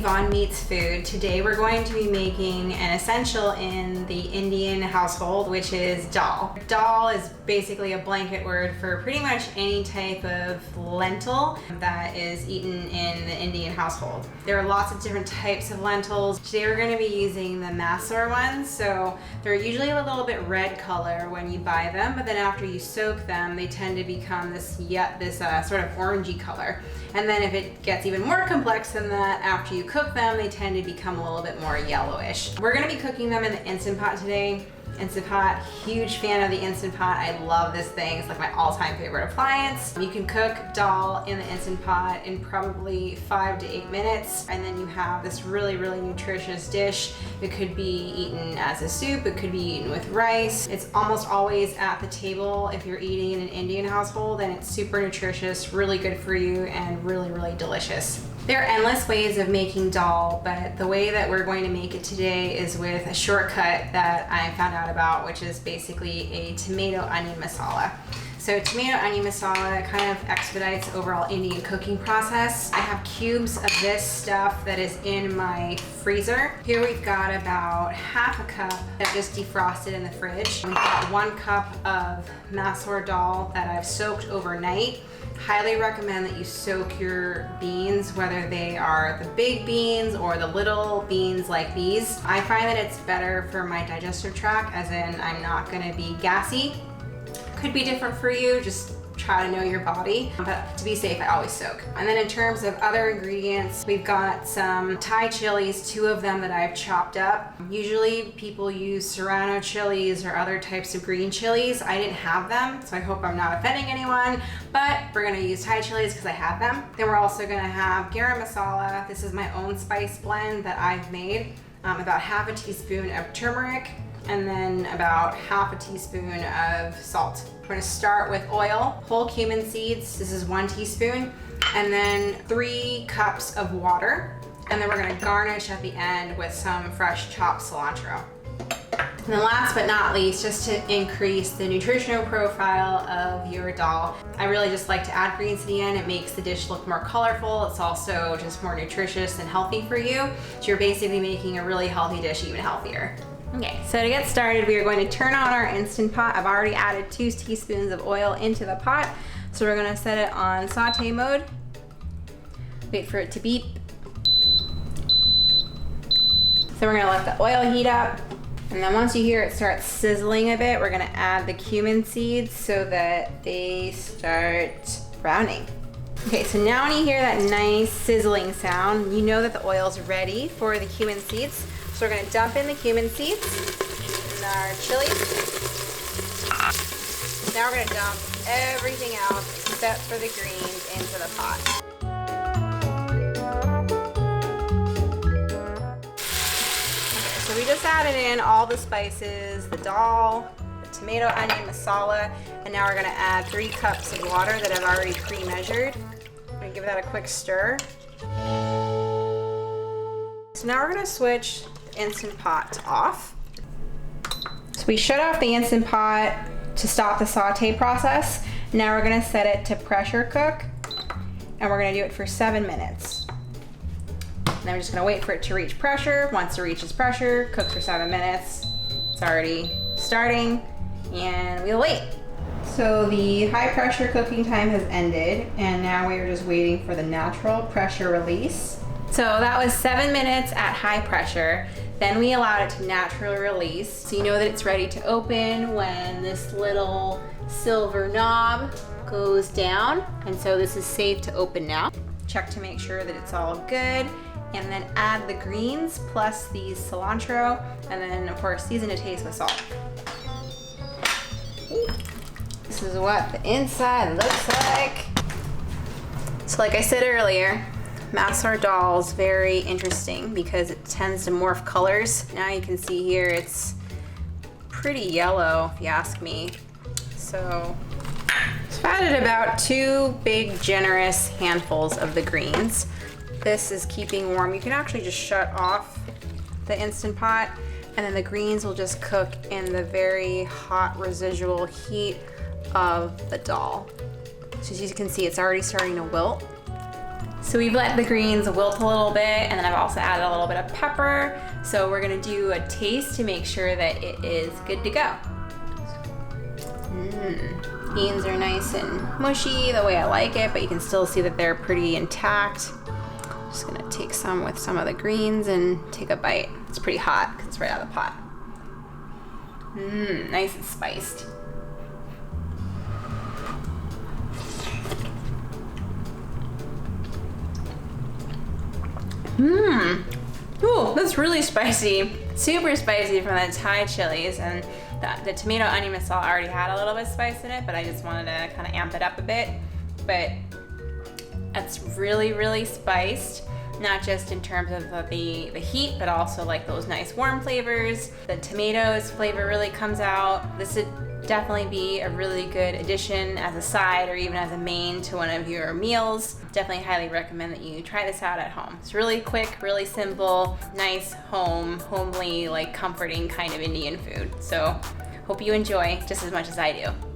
Yvonne Meats Food. Today we're going to be making an essential in the Indian household, which is dal. Dal is basically a blanket word for pretty much any type of lentil that is eaten in the Indian household. There are lots of different types of lentils. Today we're going to be using the Masoor ones, so they're usually a little bit red color when you buy them, but then after you soak them, they tend to become this sort of orangey color. And then if it gets even more complex than that, after you cook them, they tend to become a little bit more yellowish. We're gonna be cooking them in the Instant Pot today. Instant Pot, huge fan of the Instant Pot. I love this thing. It's like my all-time favorite appliance. You can cook dal in the Instant Pot in probably 5 to 8 minutes, and then you have this really, really nutritious dish. It could be eaten as a soup, it could be eaten with rice. It's almost always at the table if you're eating in an Indian household, and it's super nutritious, really good for you, and really, really delicious. There are endless ways of making dal, but the way that we're going to make it today is with a shortcut that I found out about, which is basically a tomato onion masala. So tomato onion masala kind of expedites the overall Indian cooking process. I have cubes of this stuff that is in my freezer. Here we've got about half a cup that just defrosted in the fridge. We've got 1 cup of Masoor Dal that I've soaked overnight. Highly recommend that you soak your beans, whether they are the big beans or the little beans like these. I find that it's better for my digestive tract, as in I'm not gonna be gassy. Could be different for you, just try to know your body, but to be safe, I always soak. And then in terms of other ingredients, we've got some Thai chilies, 2 of them that I've chopped up. Usually people use Serrano chilies or other types of green chilies. I didn't have them, so I hope I'm not offending anyone, but we're gonna use Thai chilies because I have them. Then we're also gonna have Garam masala. This is my own spice blend that I've made. About half a teaspoon of turmeric, and then about half a teaspoon of salt. We're gonna start with oil, whole cumin seeds, this is 1 teaspoon, and then 3 cups of water. And then we're gonna garnish at the end with some fresh chopped cilantro. And then last but not least, just to increase the nutritional profile of your dal, I really just like to add greens to the end. It makes the dish look more colorful. It's also just more nutritious and healthy for you. So you're basically making a really healthy dish even healthier. Okay, so to get started, we are going to turn on our Instant Pot. I've already added 2 teaspoons of oil into the pot. So we're gonna set it on saute mode. Wait for it to beep. So we're gonna let the oil heat up. And then once you hear it start sizzling a bit, we're gonna add the cumin seeds so that they start browning. Okay, so now when you hear that nice sizzling sound, you know that the oil's ready for the cumin seeds. So we're gonna dump in the cumin seeds and our chilies. Now we're gonna dump everything else except for the greens into the pot. Okay, so we just added in all the spices, the dal, the tomato onion masala, and now we're gonna add 3 cups of water that I've already pre-measured. I'm gonna give that a quick stir. So now we're gonna switch Instant Pot to off. So we shut off the Instant Pot to stop the saute process. Now we're gonna set it to pressure cook, and we're gonna do it for 7 minutes. And then we're just gonna wait for it to reach pressure. Once it reaches pressure, cook for 7 minutes. It's already starting, and we'll wait. So the high pressure cooking time has ended, and now we are just waiting for the natural pressure release. So that was 7 minutes at high pressure. Then we allowed it to naturally release. So you know that it's ready to open when this little silver knob goes down. And so this is safe to open now. Check to make sure that it's all good. And then add the greens plus the cilantro. And then of course season to taste with salt. This is what the inside looks like. So like I said earlier, Masoor Dal is very interesting because it tends to morph colors. Now you can see here it's pretty yellow if you ask me. So I've added about 2 big generous handfuls of the greens. This is keeping warm. You can actually just shut off the Instant Pot, and then the greens will just cook in the very hot residual heat of the dal. So as you can see, it's already starting to wilt. So we've let the greens wilt a little bit, and then I've also added a little bit of pepper. So we're gonna do a taste to make sure that it is good to go. Beans are nice and mushy the way I like it, but you can still see that they're pretty intact. Just gonna take some with some of the greens and take a bite. It's pretty hot because it's right out of the pot. Nice and spiced. Ooh, that's really spicy. Super spicy from the Thai chilies, and the tomato onion masala already had a little bit of spice in it, but I just wanted to kind of amp it up a bit. But it's really, really spiced, not just in terms of the heat, but also like those nice warm flavors. The tomatoes flavor really comes out. This would definitely be a really good addition as a side or even as a main to one of your meals. Definitely highly recommend that you try this out at home. It's really quick, really simple, nice, homely, like comforting kind of Indian food. So hope you enjoy just as much as I do.